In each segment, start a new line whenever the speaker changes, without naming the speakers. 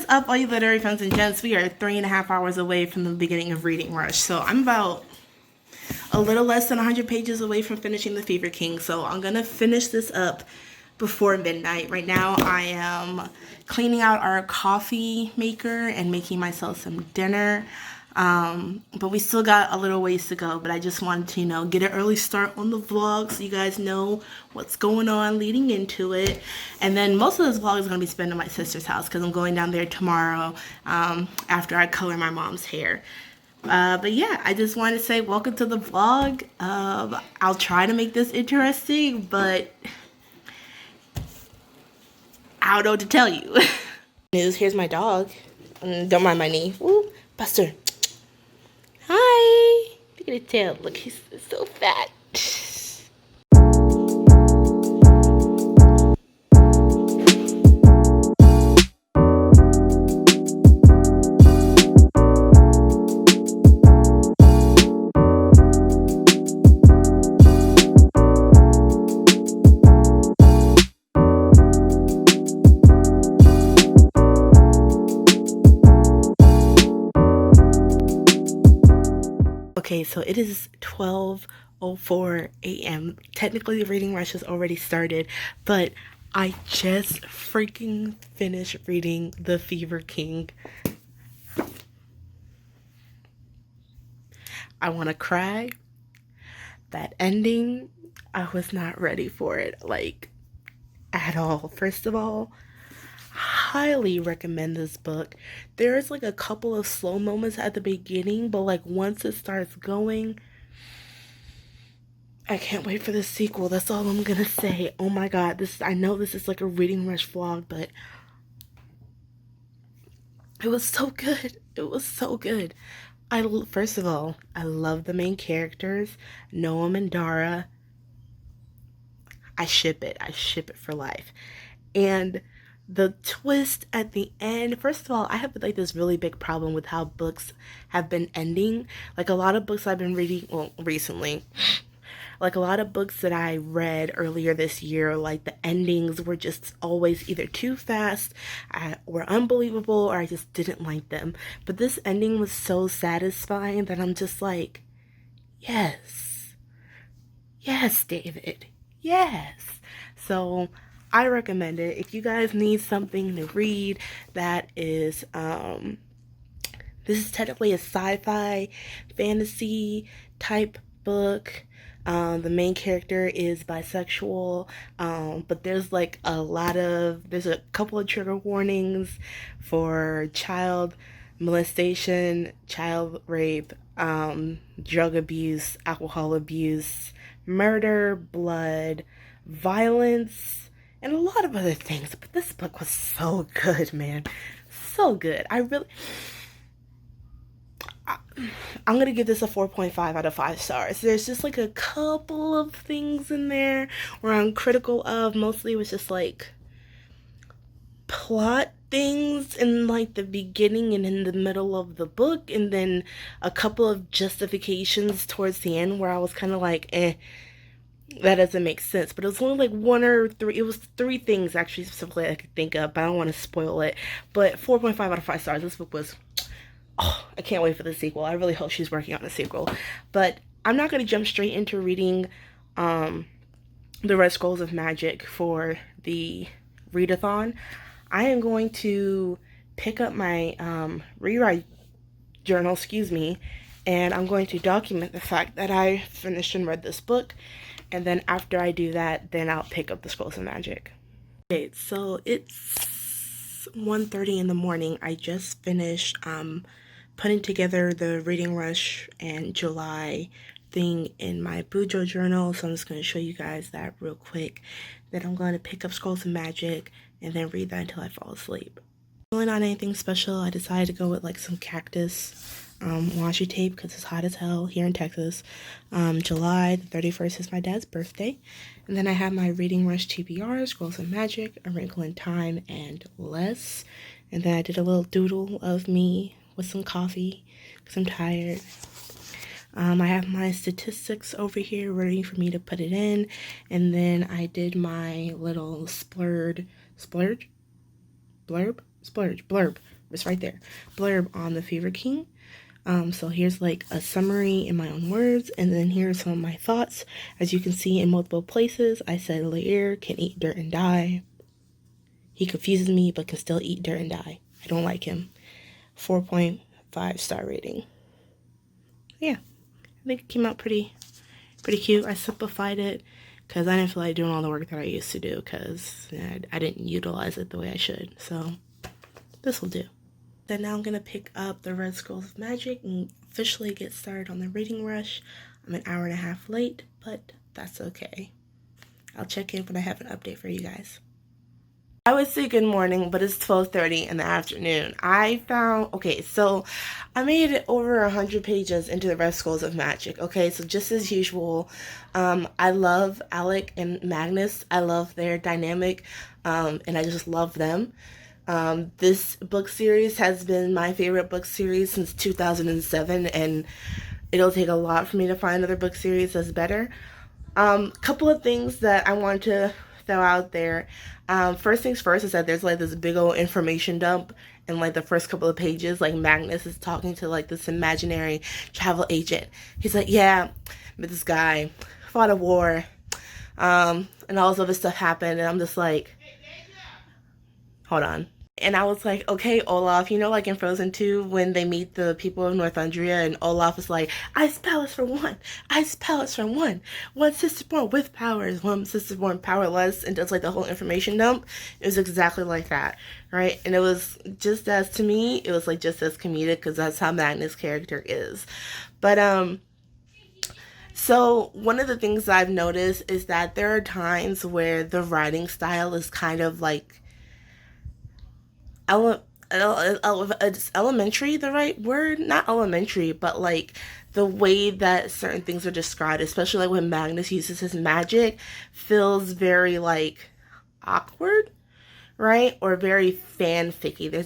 up, all you literary fans and gents? We are 3.5 hours away from the beginning of Reading Rush. So I'm about a little less than 100 pages away from finishing The Fever King. So I'm going to finish this up before midnight. Right now I am cleaning out our coffee maker and making myself some dinner. But we still got a little ways to go, but I just wanted to, get an early start on the vlog so you guys know what's going on leading into it. And then most of this vlog is going to be spent at my sister's house because I'm going down there tomorrow after I color my mom's hair. But yeah, I just wanted to say welcome to the vlog. I'll try to make this interesting, but I don't know what to tell you. Here's my dog. Don't mind my knee. Ooh, Buster. Hi. Look at his tail. Look, he's so fat. Okay, so it is 12:04 a.m. Technically, the reading rush has already started, but I just freaking finished reading The Fever King. I want to cry. That ending, I was not ready for it, like, at all. First of all, highly recommend this book. There's like a couple of slow moments at the beginning, but like once it starts going, I can't wait for the sequel. That's all I'm gonna say. Oh my god, I know this is like a reading rush vlog, but it was so good. It was so good. First of all, I love the main characters, Noam and Dara. I ship it for life. And the twist at the end, first of all, I have like this really big problem with how books have been ending. Like a lot of books I've been reading, well, recently, like a lot of books that I read earlier this year, like the endings were just always either too fast, or unbelievable, or I just didn't like them. But this ending was so satisfying that I'm just like, yes, David, yes. So I recommend it. If you guys need something to read that is, this is technically a sci-fi fantasy type book. The main character is bisexual, but there's like there's a couple of trigger warnings for child molestation, child rape, drug abuse, alcohol abuse, murder, blood, violence, and a lot of other things. But this book was so good, man. So good. I'm gonna give this a 4.5 out of 5 stars. There's just like a couple of things in there where I'm critical of. Mostly it was just like plot things in like the beginning and in the middle of the book, and then a couple of justifications towards the end where I was kind of like, that doesn't make sense. But it was only like one or three. It was 3 things actually specifically I could think of, but I don't want to spoil it. But 4.5 out of 5 stars. This book was, oh, I can't wait for the sequel. I really hope she's working on a sequel. But I'm not going to jump straight into reading the Red Scrolls of Magic for the readathon. I am going to pick up my rewrite journal, and I'm going to document the fact that I finished and read this book. And then after I do that, then I'll pick up the Scrolls of Magic. Okay, so it's 1:30 in the morning. I just finished putting together the Reading Rush and July thing in my Bujo journal. So I'm just going to show you guys that real quick. Then I'm going to pick up Scrolls of Magic and then read that until I fall asleep. Really not anything special. I decided to go with like some cactus washi tape because it's hot as hell here in Texas. July the 31st is my dad's birthday. And then I have my Reading Rush TBR, Scrolls of Magic, A Wrinkle in Time, and Less. And then I did a little doodle of me with some coffee because I'm tired. I have my statistics over here ready for me to put it in. And then I did my little blurb It's right there. Blurb on the Fever King. So here's like a summary in my own words, and then here's some of my thoughts. As you can see in multiple places, I said Lair can eat dirt and die. He confuses me, but can still eat dirt and die. I don't like him. 4.5 star rating. Yeah, I think it came out pretty cute. I simplified it because I didn't feel like doing all the work that I used to do because I didn't utilize it the way I should. So this will do. Then now I'm going to pick up the Red Scrolls of Magic and officially get started on the reading rush. I'm an hour and a half late, but that's okay. I'll check in when I have an update for you guys. I would say good morning, but it's 12:30 in the afternoon. Okay, so I made it over 100 pages into the Red Scrolls of Magic. Okay, so just as usual, I love Alec and Magnus. I love their dynamic, and I just love them. This book series has been my favorite book series since 2007, and it'll take a lot for me to find another book series that's better. Couple of things that I want to throw out there. First things first is that there's like this big old information dump in like the first couple of pages. Like Magnus is talking to like this imaginary travel agent. He's like, yeah, but this guy fought a war, and all this other stuff happened, and I'm just like, hold on. And I was like, okay, Olaf, you know, like in Frozen 2, when they meet the people of Northumbria, and Olaf is like, Ice Palace for one, Ice Palace for one sisterborn with powers, one sisterborn powerless, and does like the whole information dump. It was exactly like that, right? And it was just as, to me, it was like just as comedic, because that's how Magnus' character is. But, so one of the things I've noticed is that there are times where the writing style is kind of like, is elementary the right word? Not elementary, but like the way that certain things are described, especially like when Magnus uses his magic, feels very like awkward, right? Or very fanficky. There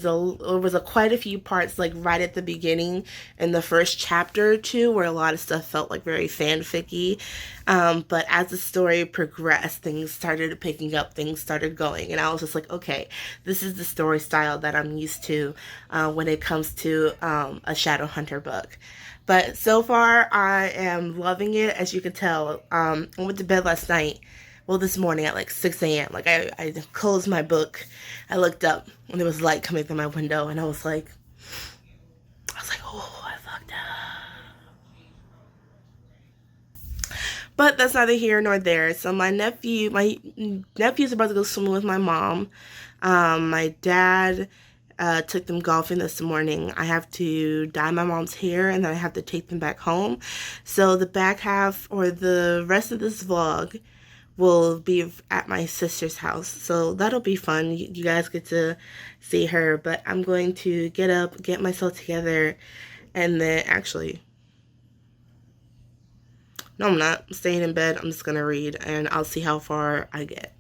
was quite a few parts like right at the beginning in the first chapter or two where a lot of stuff felt like very fanficky. But as the story progressed, things started picking up, things started going, and I was just like, okay, this is the story style that I'm used to when it comes to a Shadowhunter book. But so far, I am loving it. As you can tell, I went to bed last night. Well, this morning at like 6 a.m. Like I closed my book. I looked up and there was light coming through my window, and I was like, oh, I fucked up. But that's neither here nor there. So my nephew's about to go swimming with my mom. My dad took them golfing this morning. I have to dye my mom's hair, and then I have to take them back home. So the back half, or the rest of this vlog, will be at my sister's house, so that'll be fun. You guys get to see her, but I'm going to get up, get myself together, and then actually, no, I'm not. I'm staying in bed. I'm just gonna read, and I'll see how far I get.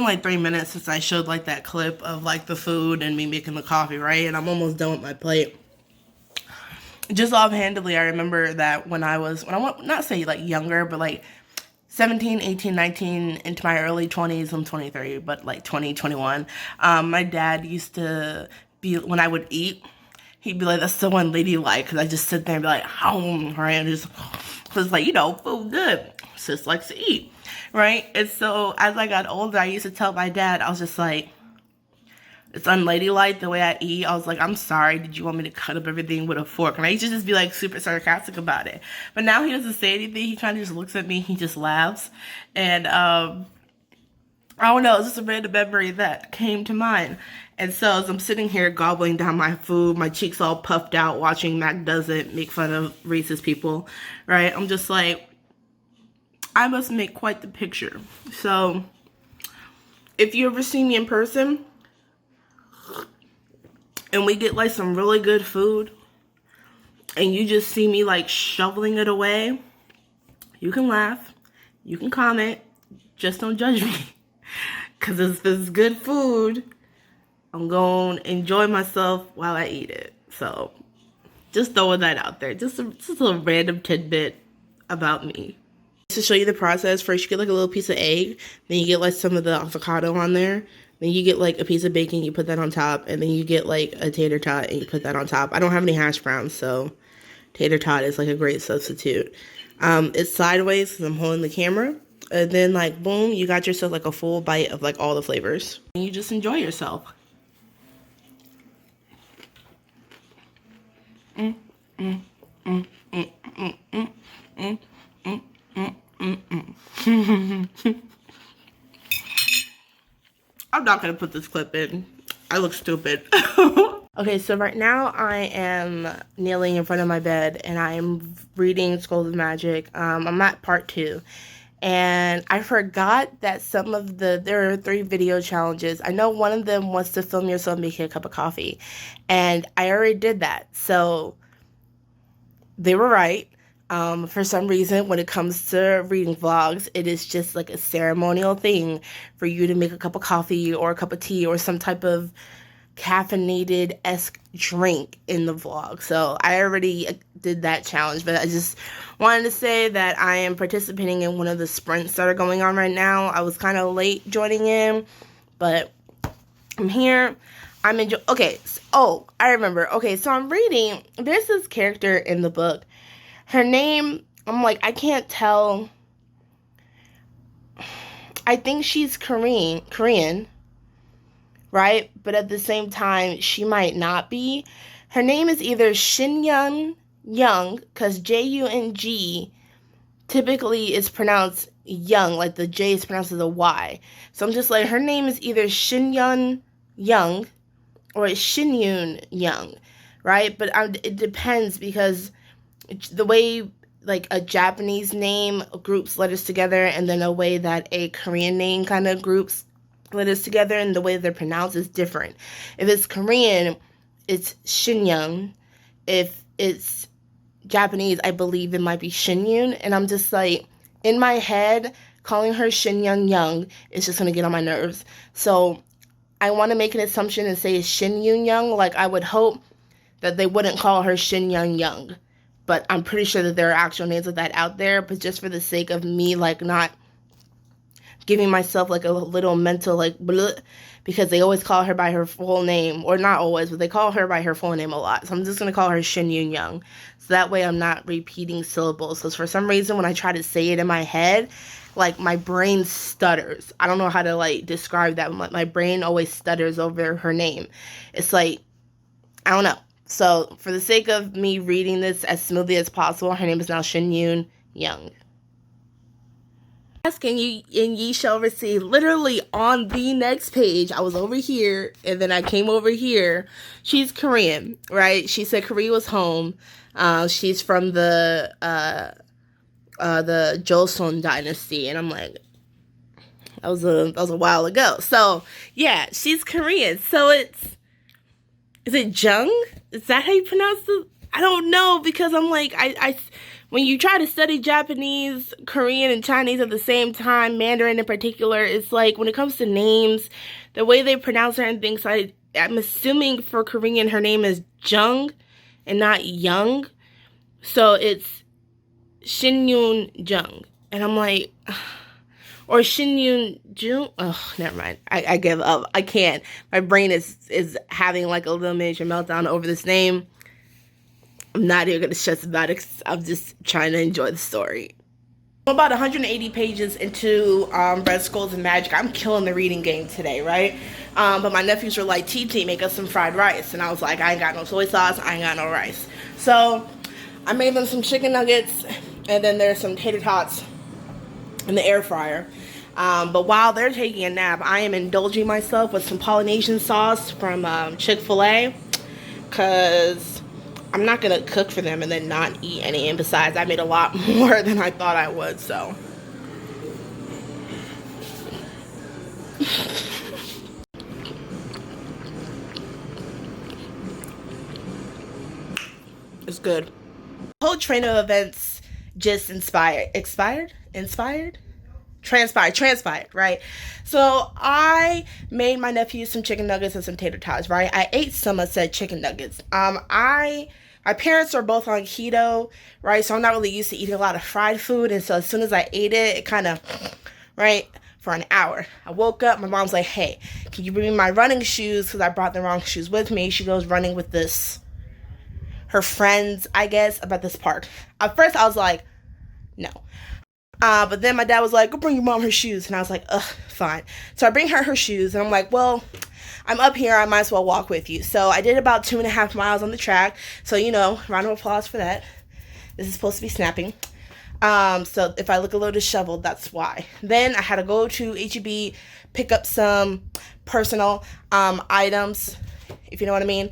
like 3 minutes since I showed like that clip of like the food and me making the coffee, right? And I'm almost done with my plate. Just offhandedly, I remember that when I went, not say like younger, but like 17, 18, 19, into my early 20s, I'm 23, but like 20, 21, my dad used to be, when I would eat, he'd be like, that's so unladylike, because I just sit there and be like, right, and just, cause like, you know, food good, sis likes to eat, right? And so as I got older, I used to tell my dad, I was just like, it's unladylike the way I eat. I was like, I'm sorry, did you want me to cut up everything with a fork? And I used to just be like super sarcastic about it. But now he doesn't say anything. He kind of just looks at me. He just laughs. And I don't know, it's just a random memory that came to mind. And so as I'm sitting here gobbling down my food, my cheeks all puffed out, watching Mac Doesn't make fun of racist people, right? I'm just like, I must make quite the picture. So if you ever see me in person, and we get like some really good food, and you just see me like shoveling it away, you can laugh, you can comment, just don't judge me. Because if it's good food, I'm going to enjoy myself while I eat it. So just throwing that out there. Just a random tidbit about me. To show you the process, first you get like a little piece of egg, then you get like some of the avocado on there. Then you get like a piece of bacon, you put that on top, and then you get like a tater tot and you put that on top. I don't have any hash browns, so tater tot is like a great substitute. It's sideways because I'm holding the camera. And then like boom, you got yourself like a full bite of like all the flavors. And you just enjoy yourself. I'm not going to put this clip in. I look stupid. Okay, so right now I am kneeling in front of my bed and I am reading Scrolls of Magic. I'm at part 2. And I forgot that there are 3 video challenges. I know one of them wants to film yourself making a cup of coffee. And I already did that. So they were right. For some reason, when it comes to reading vlogs, it is just like a ceremonial thing for you to make a cup of coffee or a cup of tea or some type of caffeinated-esque drink in the vlog. So I already did that challenge, but I just wanted to say that I am participating in one of the sprints that are going on right now. I was kind of late joining in, but I'm here. I'm enjoying. Okay, I remember. Okay, so I'm reading. There's this character in the book. Her name, I'm like, I can't tell. I think she's Korean, right? But at the same time, she might not be. Her name is either Shin Young, because Jung typically is pronounced young, like the J is pronounced as a Y. So I'm just like, her name is either Shin Young or it's Shin Young, right? But it depends, because the way like a Japanese name groups letters together and then a way that a Korean name kind of groups letters together and the way they're pronounced is different. If it's Korean, it's Shin. If it's Japanese, I believe it might be Shin. And I'm just like, in my head, calling her Shin Young is just going to get on my nerves. So I want to make an assumption and say it's Shin Young. Like, I would hope that they wouldn't call her Shin Young. But I'm pretty sure that there are actual names of that out there. But just for the sake of me, like, not giving myself, like, a little mental, like, bleh, because they always call her by her full name. Or not always, but they call her by her full name a lot. So I'm just going to call her Shin Young. So that way I'm not repeating syllables. Because for some reason, when I try to say it in my head, like, my brain stutters. I don't know how to, like, describe that. My brain always stutters over her name. It's like, I don't know. So, for the sake of me reading this as smoothly as possible, her name is now Shin Young. Asking you, and ye shall receive. Literally on the next page, I was over here, and then I came over here. She's Korean, right? She said Korea was home. She's from the Joseon dynasty, and I'm like, that was a while ago. So yeah, she's Korean. So is it Jung? Is that how you pronounce it? I don't know, because I'm like, when you try to study Japanese, Korean, and Chinese at the same time, Mandarin in particular, it's like when it comes to names, the way they pronounce certain things, I'm assuming for Korean her name is Jung and not Young. So it's Shin-yoon Jung. And I'm like, or Shin-yoon Jung. Oh, never mind. I give up. I can't. My brain is having like a little miniature meltdown over this name. I'm not even going to stress about it. I'm just trying to enjoy the story. I'm about 180 pages into Red Skulls and Magic. I'm killing the reading game today, right? But my nephews were like, TT, make us some fried rice. And I was like, I ain't got no soy sauce. I ain't got no rice. So I made them some chicken nuggets. And then there's some tater tots in the air fryer. But while they're taking a nap, I am indulging myself with some Polynesian sauce from Chick-fil-A. Because I'm not going to cook for them and then not eat any. And besides, I made a lot more than I thought I would, so. It's good. The whole train of events just transpired, right? So I made my nephew some chicken nuggets and some tater tots, right? I ate some of said chicken nuggets. My parents are both on keto, right? So I'm not really used to eating a lot of fried food. And so as soon as I ate it, it kind of, right, for an hour. I woke up, my mom's like, hey, can you bring me my running shoes? Because I brought the wrong shoes with me. She goes running with her friends, I guess, about this park. At first I was like, no. But then my dad was like, go bring your mom her shoes. And I was like, ugh, fine. So I bring her shoes, and I'm like, well, I'm up here, I might as well walk with you. So I did about 2.5 miles on the track. So, round of applause for that. This is supposed to be snapping. So if I look a little disheveled, that's why. Then I had to go to H-E-B, pick up some personal items, if you know what I mean.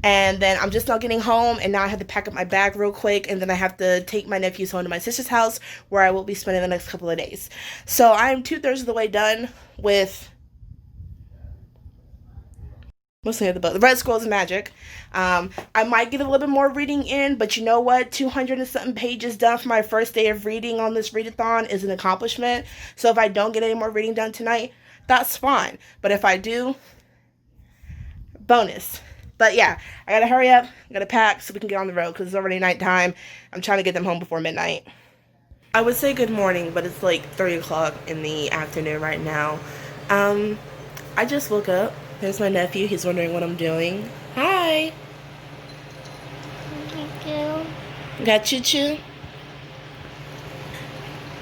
And then I'm just now getting home, and now I have to pack up my bag real quick, and then I have to take my nephews home to my sister's house, where I will be spending the next couple of days. So I'm 2/3 of the way done with mostly of the book, The Red Skulls and Magic. I might get a little bit more reading in, but you know what? 200 and something pages done for my first day of reading on this readathon is an accomplishment. So if I don't get any more reading done tonight, that's fine. But if I do, bonus. But yeah, I gotta hurry up, I gotta pack so we can get on the road because it's already nighttime. I'm trying to get them home before midnight. I would say good morning, but it's like 3 o'clock in the afternoon right now. I just woke up. There's my nephew. He's wondering what I'm doing. Hi.
Thank you.
You got choo-choo?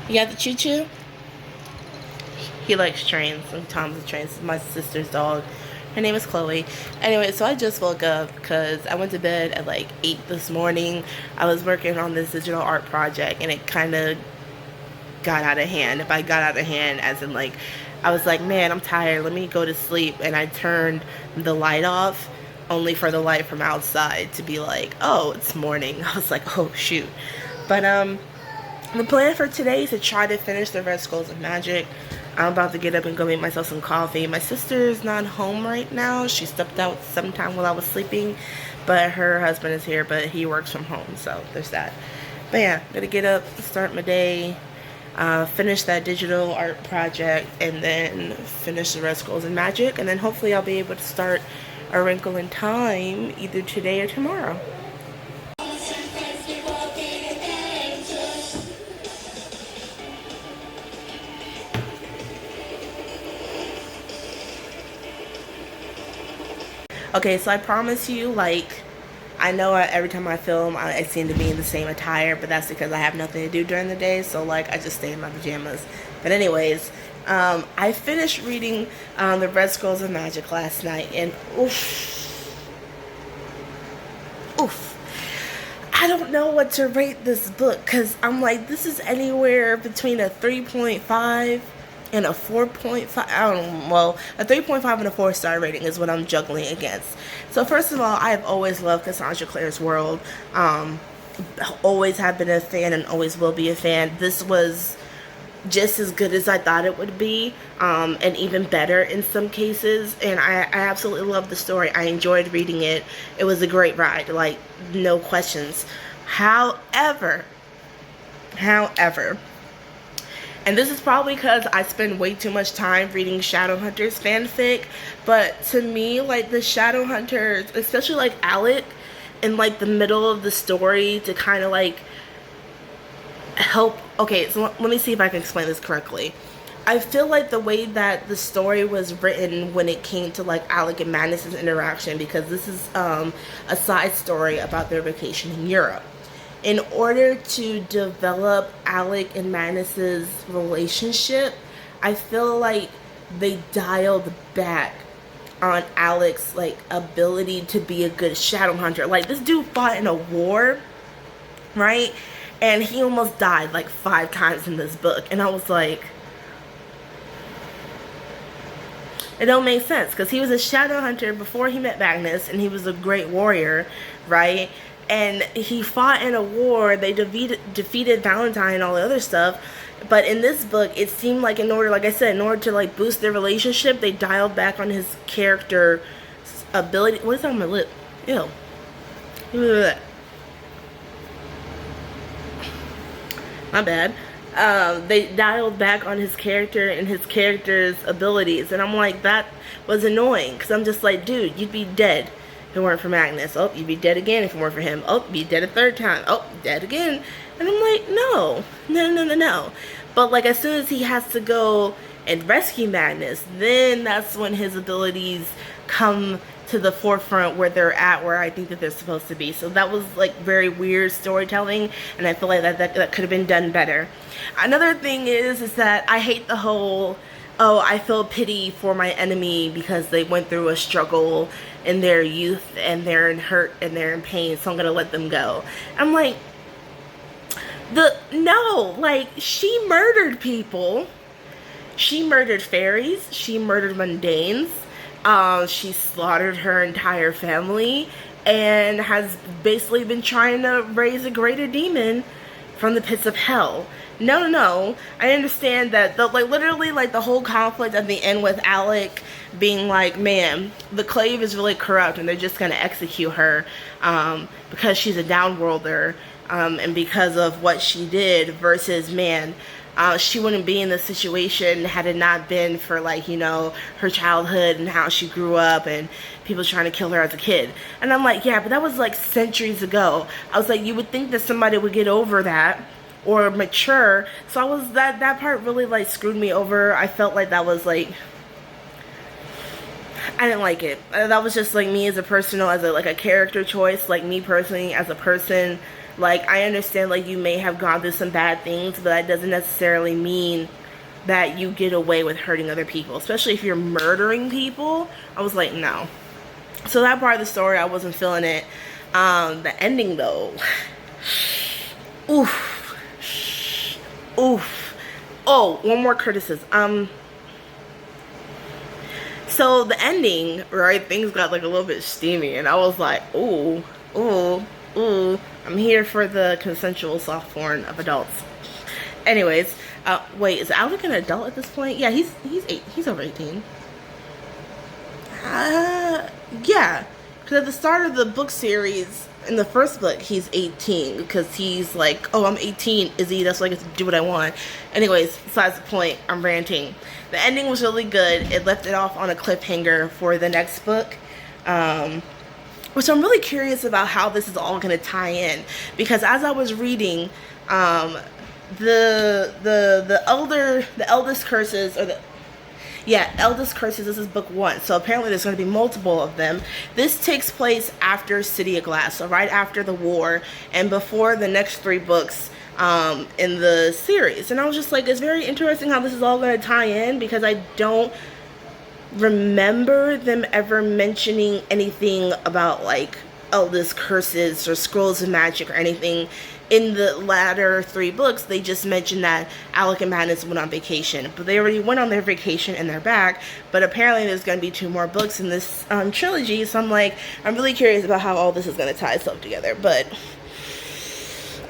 You got the choo-choo? He likes trains. Tom's a train. This is my sister's dog. Her name is Chloe. Anyway, so I just woke up because I went to bed at like 8 this morning. I was working on this digital art project, and it kind of got out of hand. If I got out of hand, as in like, I was like, man, I'm tired. Let me go to sleep. And I turned the light off, only for the light from outside to be like, oh, it's morning. I was like, oh, shoot. But the plan for today is to try to finish the Red Skulls of Magic. I'm about to get up and go make myself some coffee. My sister's not home right now. She stepped out sometime while I was sleeping, but her husband is here, but he works from home, so there's that. But yeah, gotta get up, start my day, finish that digital art project, and then finish the Red Skulls and Magic, and then hopefully I'll be able to start A Wrinkle in Time either today or tomorrow. Okay, so I promise you, like, I know every time I film, I seem to be in the same attire, but that's because I have nothing to do during the day, so, like, I just stay in my pajamas. But anyways, I finished reading The Red Skulls of Magic last night, and oof. I don't know what to rate this book, because I'm like, this is anywhere between a 3.5 and a 4.5, a 3.5 and a 4-star rating is what I'm juggling against. So first of all, I have always loved Cassandra Clare's world. Always have been a fan and always will be a fan. This was just as good as I thought it would be, and even better in some cases. And I absolutely love the story. I enjoyed reading it. It was a great ride, like, no questions. However, However, and this is probably because I spend way too much time reading Shadowhunters fanfic, but to me, like, the Shadowhunters, especially like Alec, in like the middle of the story to kind of like help. Okay, so let me see if I can explain this correctly. I feel like the way that the story was written when it came to like Alec and Magnus's interaction, because this is a side story about their vacation in Europe. In order to develop Alec and Magnus's relationship, I feel like they dialed back on Alec's like ability to be a good shadow hunter. Like, this dude fought in a war, right? And he almost died like 5 times in this book. And I was like, it don't make sense, because he was a shadow hunter before he met Magnus, and he was a great warrior, right? And he fought in a war. They defeated Valentine and all the other stuff. But in this book, it seemed like in order, like I said, in order to like boost their relationship, they dialed back on his character ability. What is that on my lip? Ew. My bad. They dialed back on his character and his character's abilities. And I'm like, that was annoying. Because I'm just like, dude, you'd be dead if it weren't for Magnus. Oh, you'd be dead again if it weren't for him. Oh, you'd be dead a 3rd time. Oh, dead again. And I'm like, no. But like, as soon as he has to go and rescue Magnus, then that's when his abilities come to the forefront where they're at, where I think that they're supposed to be. So that was like very weird storytelling, and I feel like that could have been done better. Another thing is that I hate the whole, oh, I feel pity for my enemy because they went through a struggle in their youth and they're in hurt and they're in pain, so I'm gonna let them go. I'm like, no, like, she murdered people. She murdered fairies. She murdered mundanes. She slaughtered her entire family and has basically been trying to raise a greater demon from the pits of hell. No. I understand that, literally, like, the whole conflict at the end with Alec being like, man, the Clave is really corrupt and they're just going to execute her because she's a downworlder and because of what she did, versus, man, she wouldn't be in this situation had it not been for, like, you know, her childhood and how she grew up and people trying to kill her as a kid. And I'm like, yeah, but that was like centuries ago. I was like, you would think that somebody would get over that or mature. So I was, that part really like screwed me over. I felt like that was like, I didn't like it. That was just like me as a personal, as a character choice, like me personally as a person. Like, I understand, like, you may have gone through some bad things, but that doesn't necessarily mean that you get away with hurting other people, especially if you're murdering people. I was like, no. So that part of the story, I wasn't feeling it. The ending, though. Oof. Oh, one more criticism. So the ending, right, things got like a little bit steamy, and I was like, ooh, I'm here for the consensual soft porn of adults. Anyways, wait, is Alec an adult at this point? Yeah, he's over 18. Yeah, because at the start of the book series, in the first book, he's 18, because he's like, oh, I'm 18, Izzy, that's why I get to do what I want. Anyways, besides the point, I'm ranting. The ending was really good. It left it off on a cliffhanger for the next book. Which I'm really curious about how this is all going to tie in, because as I was reading, the eldest curses, or eldest curses, this is book 1, so apparently there's going to be multiple of them. This takes place after City of Glass, so right after the war and before the next 3 books in the series. And I was just like, it's very interesting how this is all going to tie in, because I don't remember them ever mentioning anything about like eldest curses or scrolls of magic or anything. In the latter 3 books, they just mentioned that Alec and Magnus went on vacation, but they already went on their vacation and they're back. But apparently there's going to be 2 more books in this trilogy, so I'm like, I'm really curious about how all this is going to tie itself together, but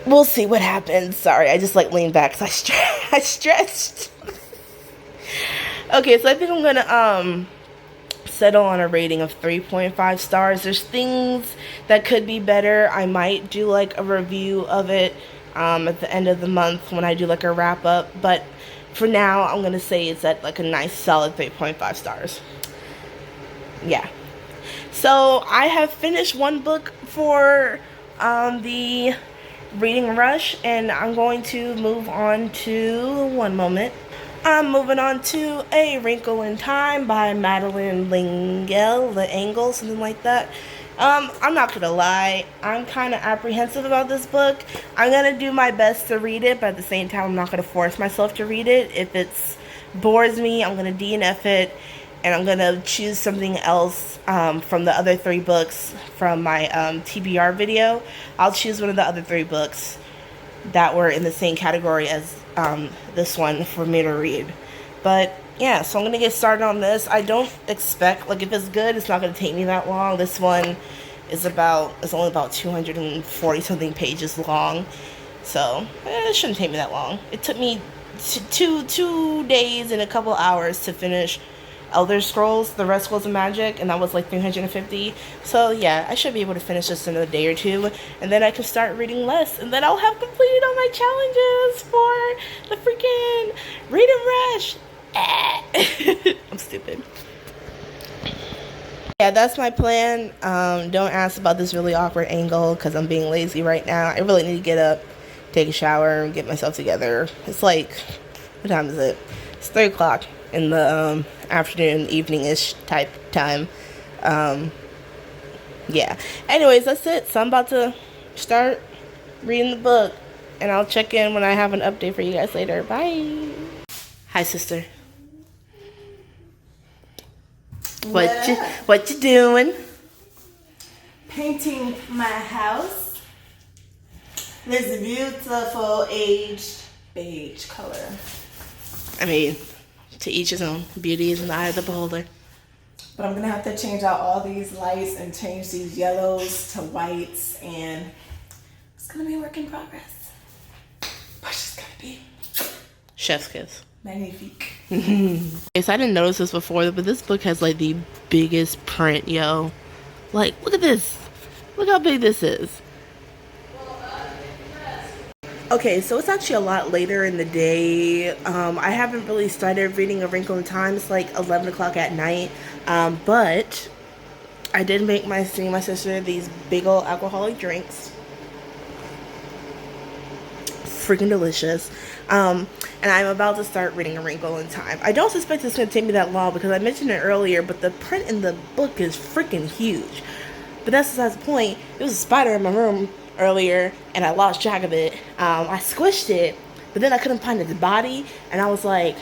we'll see what happens. Sorry, I just like leaned back because I stretched. Okay, so I think I'm gonna settle on a rating of 3.5 stars. There's things that could be better. I might do like a review of it at the end of the month when I do like a wrap up. But for now, I'm gonna say it's at like a nice solid 3.5 stars. Yeah. So I have finished one book for the reading rush, and I'm going to move on to, one moment, I'm moving on to A Wrinkle in Time by Madeline L'Engle, something like that. I'm not gonna lie, I'm kind of apprehensive about this book. I'm gonna do my best to read it, but at the same time, I'm not gonna force myself to read it. If it bores me, I'm gonna DNF it, and I'm gonna choose something else from the other 3 books from my TBR video. I'll choose one of the other 3 books that were in the same category as this one for me to read. But yeah, so I'm gonna get started on this. I don't expect, like, if it's good, it's not gonna take me that long. This one is only about 240 something pages long, so it shouldn't take me that long. It took me two days and a couple hours to finish Elder Scrolls, The Red Scrolls of Magic, and that was like 350. So yeah, I should be able to finish this in a day or 2, and then I can start reading less, and then I'll have completed all my challenges for the freaking Reading Rush. I'm stupid. Yeah, that's my plan. Don't ask about this really awkward angle because I'm being lazy right now. I really need to get up, take a shower, and get myself together. It's like, what time is it? It's 3 o'clock in the afternoon, evening-ish type time. Yeah. Anyways, that's it. So I'm about to start reading the book, and I'll check in when I have an update for you guys later. Bye. Hi, sister. What you doing?
Painting my house. This beautiful aged beige color.
I mean, to each his own. Beauty is in the eye of the beholder.
But I'm gonna have to change out all these lights and change these yellows to whites, and it's gonna be a work in progress. But it's gonna be
Chef's kiss.
magnifique.
Yes, I didn't notice this before, but this book has like the biggest print, yo. Like, look at this. Look how big this is. Okay, so it's actually a lot later in the day. I haven't really started reading A Wrinkle in Time. It's like 11 o'clock at night. But I did make my sister these big old alcoholic drinks. Freaking delicious. And I'm about to start reading A Wrinkle in Time. I don't suspect it's going to take me that long because I mentioned it earlier, but the print in the book is freaking huge. But that's besides the point. There was a spider in my room earlier, and I lost track of it. I squished it, but then I couldn't find its body, and I was like,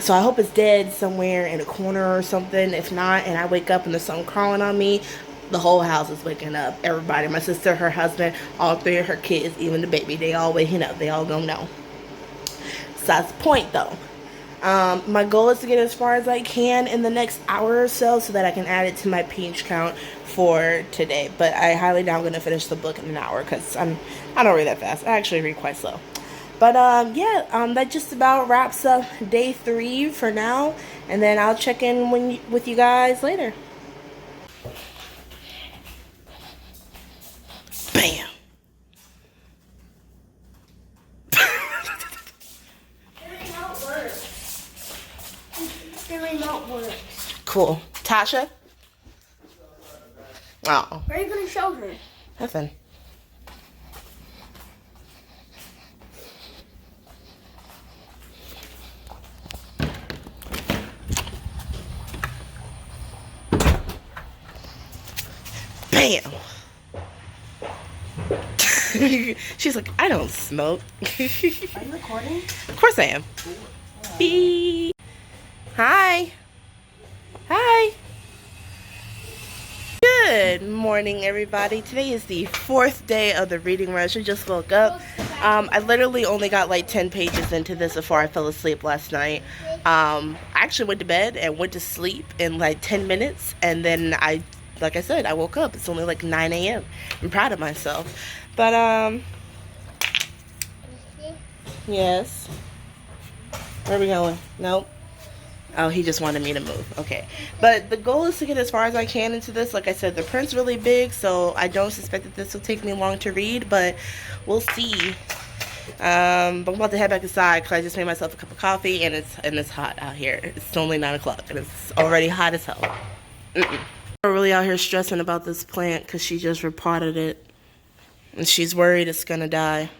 so I hope it's dead somewhere in a corner or something. If not, and I wake up and there's something crawling on me, the whole house is waking up. Everybody, my sister, her husband, all 3 of her kids, even the baby, they all waking up. They all gonna know. So that's the point, though. My goal is to get as far as I can in the next hour or so that I can add it to my page count for today. But I highly doubt I'm going to finish the book in an hour because I don't read that fast. I actually read quite slow. But yeah, that just about wraps up day 3 for now. And then I'll check in with you guys later. Bam!
The remote works.
Cool. Tasha? Oh.
Where are you going to show her?
Nothing. Bam! She's like, I don't smoke.
Are you recording?
Of course I am. Beep. Hi. Hi. Good morning, everybody. Today is the 4th day of the reading rush. I just woke up. I literally only got like 10 pages into this before I fell asleep last night. I actually went to bed and went to sleep in like 10 minutes. And then like I said, I woke up. It's only like 9 a.m. I'm proud of myself. But, yes. Where are we going? Nope. Oh, he just wanted me to move. Okay. But the goal is to get as far as I can into this. Like I said, the print's really big, so I don't suspect that this will take me long to read, but we'll see. But I'm about to head back inside because I just made myself a cup of coffee, and it's hot out here. It's only 9 o'clock, and it's already hot as hell. We're really out here stressing about this plant because she just repotted it, and she's worried it's going to die.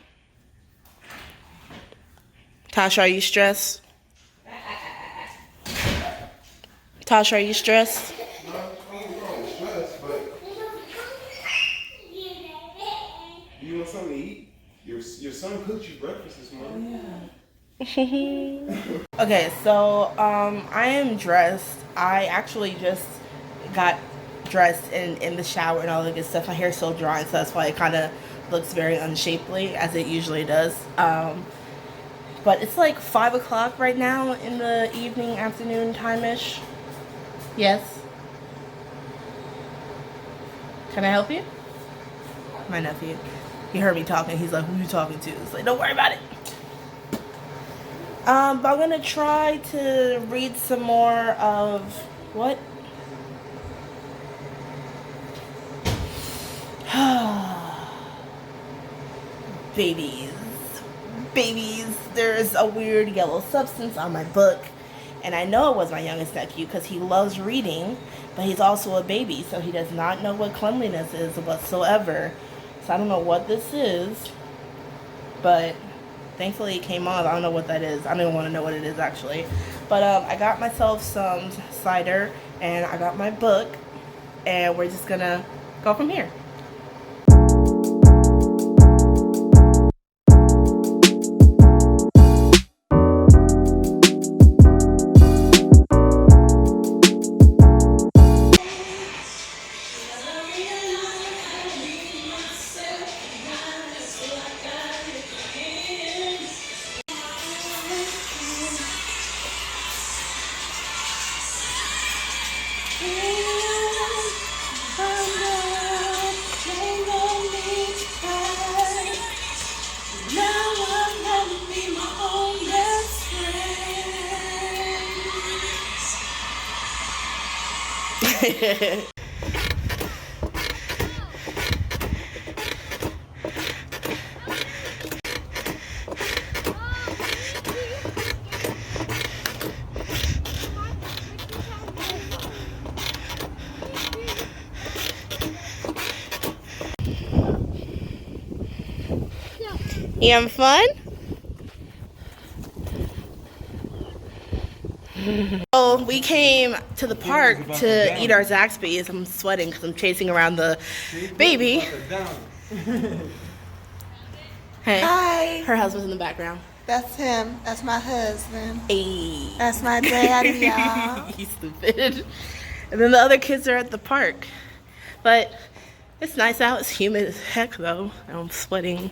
Tasha, are you stressed? Tasha, are you stressed?
No, I'm stressed, but you want something to eat? Your son cooked you breakfast this morning.
Okay, so I am dressed. I actually just got dressed in the shower and all the good stuff. My hair's so dry, so that's why it kind of looks very unshapely, as it usually does. But it's like 5 o'clock right now in the evening, afternoon time-ish. Yes? Can I help you? My nephew. He heard me talking. He's like, who are you talking to? It's like, don't worry about it. But I'm going to try to read some more of... What? Babies. There's a weird yellow substance on my book, and I know it was my youngest nephew because he loves reading, but he's also a baby, so he does not know what cleanliness is whatsoever. So I don't know what this is, but thankfully it came off. I don't know what that is. I don't even want to know what it is actually. But I got myself some cider, and I got my book, and we're just gonna go from here. You having fun? So we came to the park to eat our Zaxby's. I'm sweating because I'm chasing around the baby. Hey.
Hi.
Her husband's in the background.
That's him. That's my husband.
Hey.
That's my daddy, y'all.
He's stupid. And then the other kids are at the park. But it's nice out. It's humid as heck though. I'm sweating.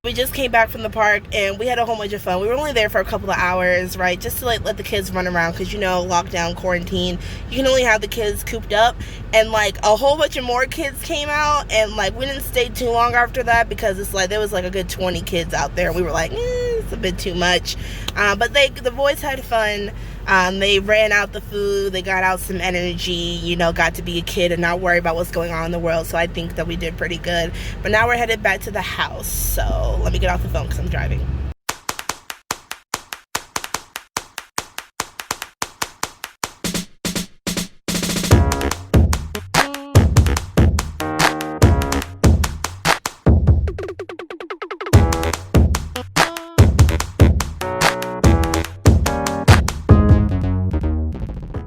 We just came back from the park and we had a whole bunch of fun. We were only there for a couple of hours, right? Just to like let the kids run around because, you know, lockdown, quarantine, you can only have the kids cooped up. And like a whole bunch of more kids came out, and like we didn't stay too long after that because it's like there was like a good 20 kids out there. We were like, it's a bit too much. But the boys had fun. They ran out the food, they got out some energy, you know, got to be a kid and not worry about what's going on in the world. So I think that we did pretty good. But now we're headed back to the house. So let me get off the phone because I'm driving.